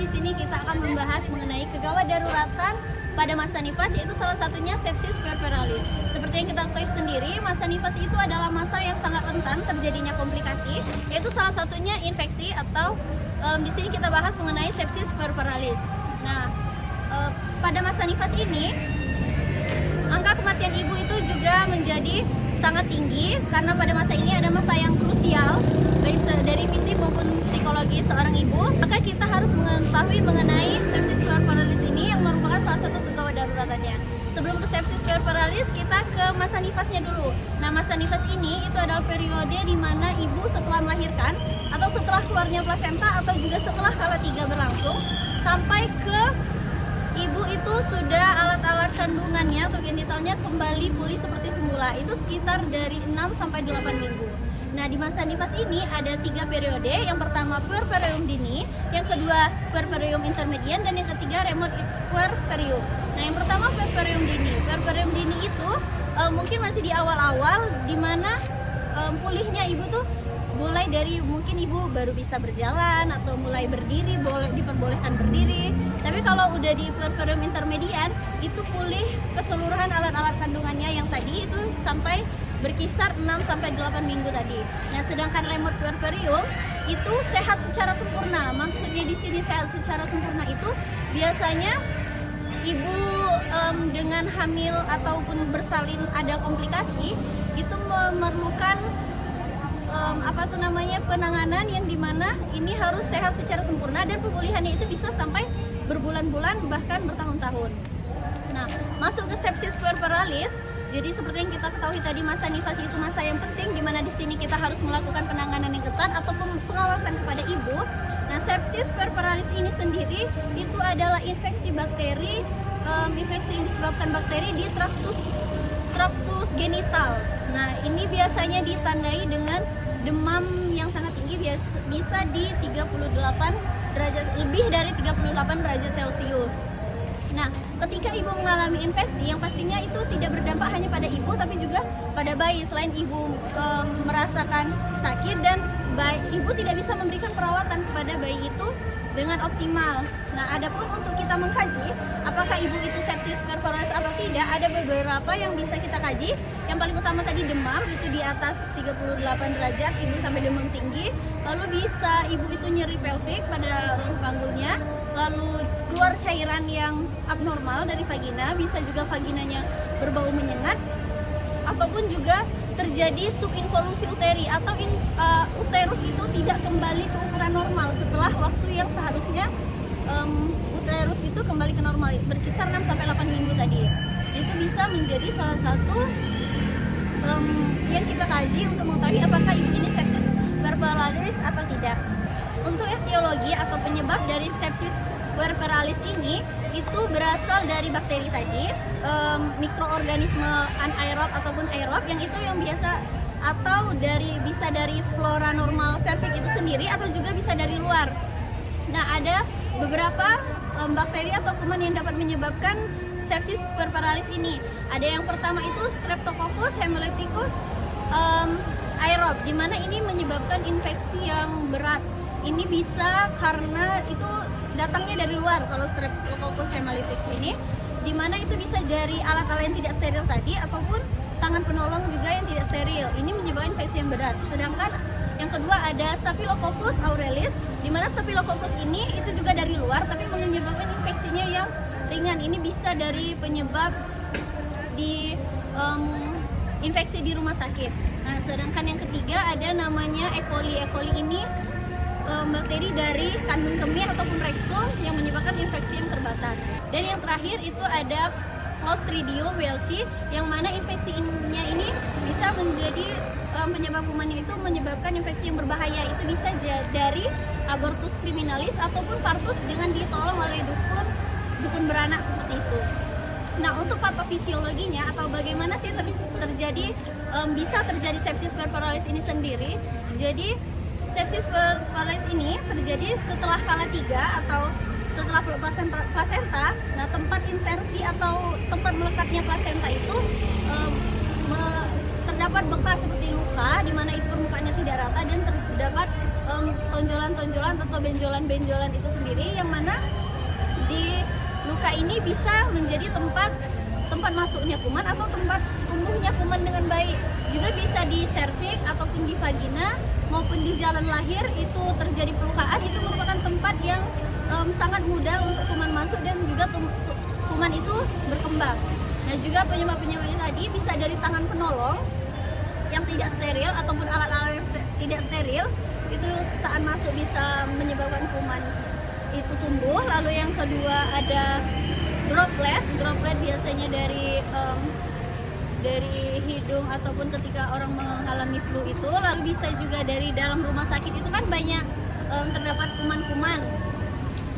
di sini kita akan membahas mengenai kegawat daruratan pada masa nifas, yaitu salah satunya sepsis puerperalis. Seperti yang kita ketahui sendiri, masa nifas itu adalah masa yang sangat rentan terjadinya komplikasi, yaitu salah satunya infeksi atau di sini kita bahas mengenai sepsis puerperalis. Nah, pada masa nifas ini angka kematian ibu itu juga menjadi sangat tinggi karena pada masa ini ada masa yang krusial baik dari fisik maupun psikologi seorang ibu. Maka kita harus mengetahui mengenai sepsis puerperalis ini yang merupakan salah satu kegawat daruratannya. Sebelum ke sepsis puerperalis, kita ke masa nifasnya dulu. Nah, masa nifas ini itu adalah periode di mana ibu setelah melahirkan atau setelah keluarnya plasenta atau juga setelah kala 3 berlangsung sampai ke ibu itu sudah alat-alat kandungannya atau genitalnya kembali pulih seperti semula. Itu sekitar dari 6 sampai 8 minggu. Nah, di masa nifas ini ada 3 periode. Yang pertama puerperium dini, yang kedua puerperium intermedian, dan yang ketiga remote puerperium. Nah, yang pertama puerperium dini. Puerperium dini itu mungkin masih di awal-awal di mana pulihnya ibu tuh mulai dari mungkin ibu baru bisa berjalan atau mulai berdiri, diperbolehkan berdiri. Tapi kalau udah di puerperium intermedian itu pulih keseluruhan alat-alat kandungannya yang tadi itu sampai berkisar 6 sampai 8 minggu tadi. Nah, sedangkan remote puerperium itu sehat secara sempurna. Maksudnya di sini sehat secara sempurna itu biasanya ibu dengan hamil ataupun bersalin ada komplikasi itu memerlukan penanganan yang dimana ini harus sehat secara sempurna dan pemulihannya itu bisa sampai berbulan-bulan bahkan bertahun-tahun. Nah, masuk ke sepsis puerperalis. Jadi seperti yang kita ketahui tadi, masa nifas itu masa yang penting di mana di sini kita harus melakukan penanganan yang ketat atau pengawasan kepada ibu. Nah, sepsis puerperalis ini sendiri itu adalah infeksi bakteri, infeksi yang disebabkan bakteri di traktus genital. Nah, ini biasanya ditandai dengan demam yang sangat tinggi, bisa di 38 derajat, lebih dari 38 derajat Celcius. Nah, ketika ibu mengalami infeksi, yang pastinya itu tidak berdampak hanya pada ibu tapi juga pada bayi. Selain ibu merasakan sakit dan ibu tidak bisa memberikan perawatan kepada bayi itu dengan optimal. Nah, adapun untuk kita mengkaji apakah ibu itu sepsis puerperalis atau tidak, ada beberapa yang bisa kita kaji. Yang paling utama tadi demam, itu di atas 38 derajat, ibu sampai demam tinggi. Lalu bisa ibu itu nyeri pelvik pada panggulnya, lalu keluar cairan yang abnormal dari vagina, bisa juga vaginanya berbau menyengat, ataupun juga terjadi subinvolusi uteri atau uterus itu tidak kembali ke ukuran normal setelah waktu yang seharusnya uterus itu kembali ke normal, berkisar 6 sampai 8 minggu tadi. Itu bisa menjadi salah satu yang kita kaji untuk mengetahui apakah ibu ini sepsis puerperalis atau tidak. Untuk etiologi atau penyebab dari sepsis puerperalis ini itu berasal dari bakteri tadi, mikroorganisme anaerob ataupun aerob, yang itu yang biasa atau bisa dari flora normal serviks itu sendiri atau juga bisa dari luar. Nah, ada beberapa bakteri atau kuman yang dapat menyebabkan sepsis puerperalis ini. Ada yang pertama itu Streptococcus hemolyticus aerob, di mana ini menyebabkan infeksi yang berat. Ini bisa karena itu datangnya dari luar kalau Streptococcus hemolyticus ini, di mana itu bisa dari alat-alat yang tidak steril tadi ataupun tangan penolong juga yang tidak steril. Ini menyebabkan infeksi yang berat. Sedangkan yang kedua ada Staphylococcus aurelis, di mana Staphylococcus ini itu juga dari luar tapi menyebabkan infeksinya yang ringan. Ini bisa dari penyebab di infeksi di rumah sakit. Nah, sedangkan yang ketiga ada namanya E. coli. E. coli ini bakteri dari kandung kemih ataupun rektum yang menyebabkan infeksi yang terbatas. Dan yang terakhir itu ada Clostridium welsi, yang mana infeksinya ini bisa menjadi penyebab kumannya itu menyebabkan infeksi yang berbahaya. Itu bisa dari abortus criminalis ataupun partus dengan ditolong oleh dukun beranak seperti itu. Nah, untuk patofisiologinya atau bagaimana sih bisa terjadi sepsis puerperalis ini sendiri. Jadi sepsis puerperalis ini terjadi setelah kala 3 atau setelah plasenta. Nah, tempat insersi atau tempat melekatnya plasenta itu terdapat bekas seperti luka di mana itu permukaannya tidak rata dan terdapat tonjolan-tonjolan atau benjolan-benjolan itu sendiri, yang mana di luka ini bisa menjadi tempat masuknya kuman atau tempat tumbuhnya kuman dengan baik. Juga bisa di serviks ataupun di vagina maupun di jalan lahir itu terjadi pelukaan. Itu merupakan tempat yang sangat mudah untuk kuman masuk dan juga kuman itu berkembang. Nah, juga penyebab-penyebabnya tadi bisa dari tangan penolong yang tidak steril ataupun alat-alat yang tidak steril, itu saat masuk bisa menyebabkan kuman itu tumbuh. Lalu yang kedua ada droplet biasanya dari hidung ataupun ketika orang mengalami flu itu. Lalu bisa juga dari dalam rumah sakit, itu kan banyak terdapat kuman-kuman.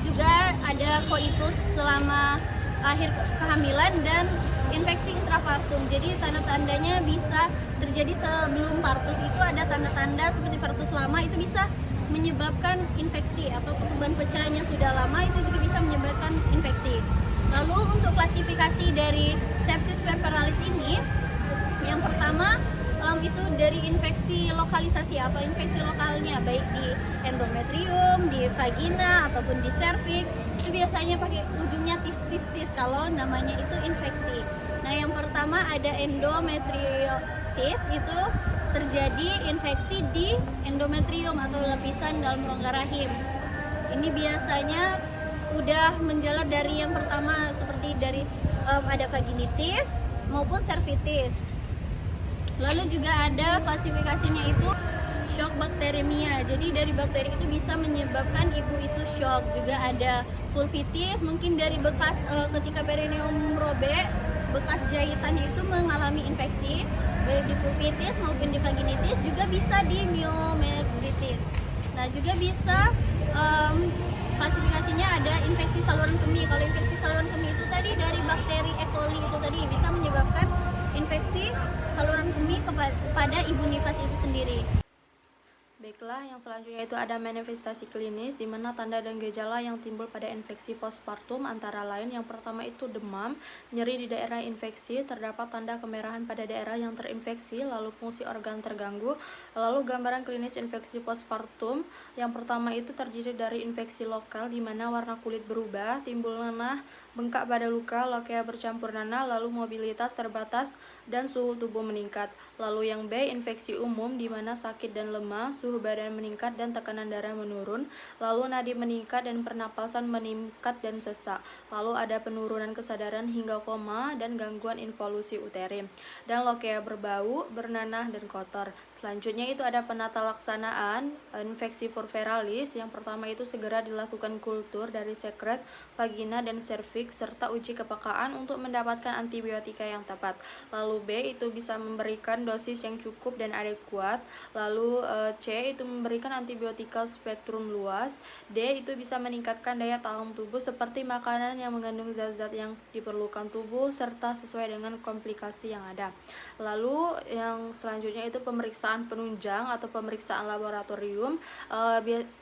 Juga ada koitus selama akhir kehamilan dan infeksi intrapartum. Jadi tanda-tandanya bisa terjadi sebelum partus. Itu ada tanda-tanda seperti partus lama, itu bisa menyebabkan infeksi, atau ketuban pecahan yang sudah lama itu juga bisa menyebabkan infeksi. Lalu untuk klasifikasi dari sepsis puerperalis ini, yang pertama itu dari infeksi lokalisasi atau infeksi lokalnya, baik di endometrium, di vagina ataupun di serviks. Itu biasanya pakai ujungnya tis kalau namanya itu infeksi. Nah, yang pertama ada endometriosis, itu terjadi infeksi di endometrium atau lapisan dalam rongga rahim. Ini biasanya udah menjalar dari yang pertama, seperti dari ada vaginitis maupun cervitis. Lalu juga ada klasifikasinya itu shock bacteremia. Jadi dari bakteri itu bisa menyebabkan ibu itu shock. Juga ada vulvitis, mungkin dari bekas ketika perineum robek, bekas jahitannya itu mengalami infeksi, baik di vulvitis maupun di vaginitis. Juga bisa di myometritis. Nah, juga bisa klasifikasinya ada infeksi saluran kemih. Kalau infeksi saluran kemih itu tadi dari bakteri E. coli itu tadi bisa menyebabkan infeksi saluran kemih pada ibu nifas itu sendiri. Baiklah, yang selanjutnya itu ada manifestasi klinis, di mana tanda dan gejala yang timbul pada infeksi postpartum antara lain yang pertama itu demam, nyeri di daerah infeksi, terdapat tanda kemerahan pada daerah yang terinfeksi, lalu fungsi organ terganggu. Lalu gambaran klinis infeksi postpartum, yang pertama itu terdiri dari infeksi lokal, di mana warna kulit berubah, timbul nanah, bengkak pada luka, lokea bercampur nanah, lalu mobilitas terbatas, dan suhu tubuh meningkat. Lalu yang B, infeksi umum, di mana sakit dan lemah, suhu badan meningkat dan tekanan darah menurun, lalu nadi meningkat dan pernapasan meningkat dan sesak, lalu ada penurunan kesadaran hingga koma dan gangguan involusi uterin, dan lokea berbau, bernanah dan kotor. Selanjutnya itu ada penata laksanaan infeksi puerperalis. Yang pertama itu segera dilakukan kultur dari sekret, vagina dan serviks serta uji kepekaan untuk mendapatkan antibiotika yang tepat. Lalu B itu bisa memberikan dosis yang cukup dan adekuat. Lalu C itu memberikan antibiotika spektrum luas. D itu bisa meningkatkan daya tahan tubuh seperti makanan yang mengandung zat-zat yang diperlukan tubuh serta sesuai dengan komplikasi yang ada. Lalu yang selanjutnya itu pemeriksaan penunjang atau pemeriksaan laboratorium.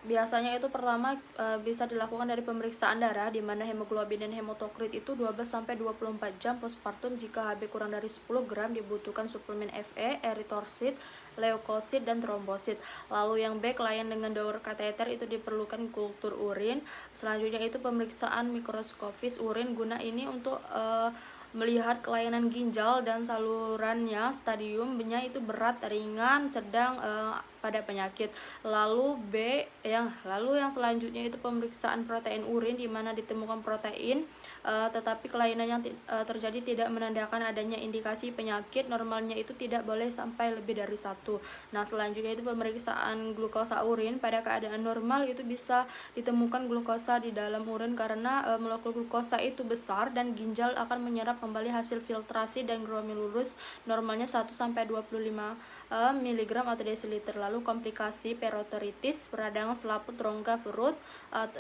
Biasanya itu pertama bisa dilakukan dari pemeriksaan darah, di mana hemoglobin dan hematokrit itu 12-24 jam postpartum. Jika HB kurang dari 10 gram dibutuhkan suplemen Fe, eritrosit, leukosit, dan trombosit. Lalu yang B, klien dengan daur kateter itu diperlukan kultur urin. Selanjutnya itu pemeriksaan mikroskopis urin, guna ini untuk melihat kelainan ginjal dan salurannya, stadiumnya itu berat, ringan, sedang pada penyakit. Lalu yang selanjutnya itu pemeriksaan protein urin, di mana ditemukan protein tetapi kelainan yang terjadi tidak menandakan adanya indikasi penyakit. Normalnya itu tidak boleh sampai lebih dari 1. Nah, selanjutnya itu pemeriksaan glukosa urin. Pada keadaan normal itu bisa ditemukan glukosa di dalam urin karena molekul glukosa itu besar dan ginjal akan menyerap kembali hasil filtrasi dan glomerulus, normalnya 1-25 mg atau desiliter. Lalu komplikasi perotoritis, peradangan selaput rongga perut,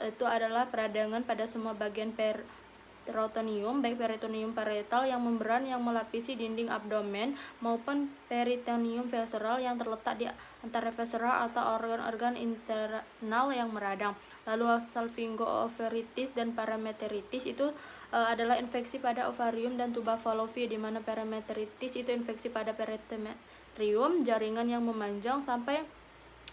itu adalah peradangan pada semua bagian peritoneum, baik peritoneum parietal yang membran yang melapisi dinding abdomen maupun peritoneum visceral yang terletak di antara viscera atau organ-organ internal yang meradang. Lalu salpingo-ovaritis dan parameteritis itu adalah infeksi pada ovarium dan tuba fallopi, di mana parameteritis itu infeksi pada peritoneum, jaringan yang memanjang sampai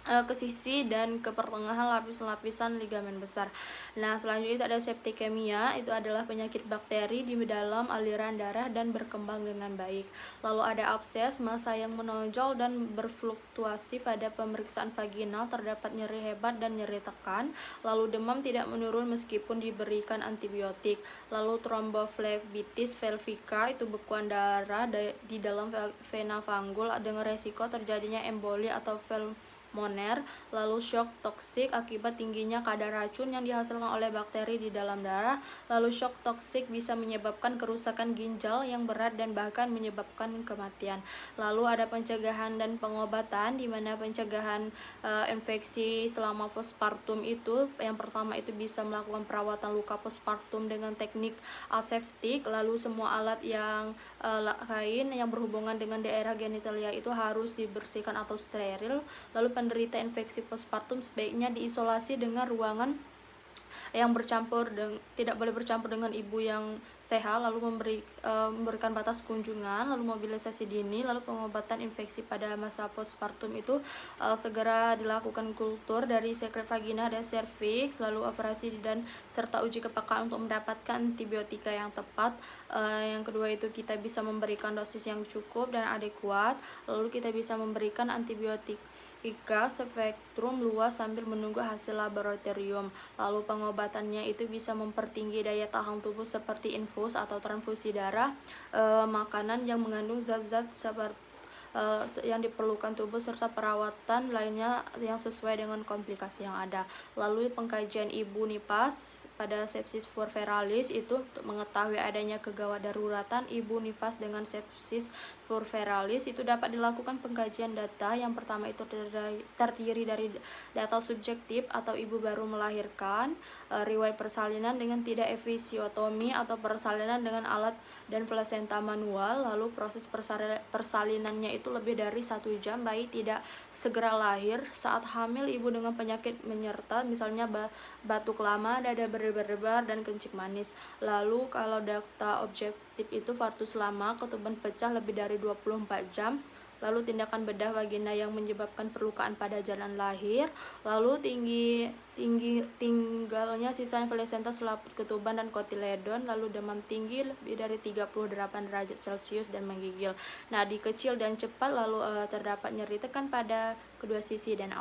ke sisi dan ke pertengahan lapisan ligamen besar. Nah, selanjutnya itu ada septikemia, itu adalah penyakit bakteri di dalam aliran darah dan berkembang dengan baik. Lalu ada abses, massa yang menonjol dan berfluktuasi pada pemeriksaan vaginal, terdapat nyeri hebat dan nyeri tekan. Lalu demam tidak menurun meskipun diberikan antibiotik. Lalu tromboflebitis pelvica, itu bekuan darah di dalam vena vanggul dengan resiko terjadinya emboli atau pulmoner. Lalu shock toksik akibat tingginya kadar racun yang dihasilkan oleh bakteri di dalam darah. Lalu shock toksik bisa menyebabkan kerusakan ginjal yang berat dan bahkan menyebabkan kematian. Lalu ada pencegahan dan pengobatan, di mana pencegahan infeksi selama postpartum itu yang pertama itu bisa melakukan perawatan luka postpartum dengan teknik aseptik. Lalu semua alat yang lain yang berhubungan dengan daerah genitalia itu harus dibersihkan atau steril. Lalu penderita infeksi postpartum sebaiknya diisolasi dengan ruangan yang tidak boleh bercampur dengan ibu yang sehat, lalu memberikan batas kunjungan, lalu mobilisasi dini. Lalu pengobatan infeksi pada masa postpartum itu segera dilakukan kultur dari sekret vagina dan serviks, lalu operasi dan serta uji kepekaan untuk mendapatkan antibiotika yang tepat. Yang kedua itu kita bisa memberikan dosis yang cukup dan adekuat, lalu kita bisa memberikan antibiotik spektrum luas sambil menunggu hasil laboratorium. Lalu pengobatannya itu bisa mempertinggi daya tahan tubuh seperti infus atau transfusi darah, makanan yang mengandung zat-zat yang diperlukan tubuh, serta perawatan lainnya yang sesuai dengan komplikasi yang ada. Lalu pengkajian ibu nifas pada sepsis puerperalis itu untuk mengetahui adanya kegawat daruratan ibu nifas dengan sepsis puerperalis itu dapat dilakukan pengkajian data. Yang pertama itu terdiri dari data subjektif atau ibu baru melahirkan, riwayat persalinan dengan tidak episiotomi atau persalinan dengan alat dan plasenta manual. Lalu proses persalinannya itu lebih dari 1 jam, bayi tidak segera lahir, saat hamil ibu dengan penyakit menyerta misalnya batuk lama, dada berdebar dan kencing manis. Lalu kalau data objektif itu partus lama, ketuban pecah lebih dari 24 jam. Lalu tindakan bedah vagina yang menyebabkan perlukaan pada jalan lahir. Lalu tinggalnya sisa plasenta selaput ketuban dan kotiledon. Lalu demam tinggi lebih dari 38 derajat Celcius dan menggigil. Nadi kecil dan cepat. Lalu terdapat nyeri tekan pada kedua sisi dan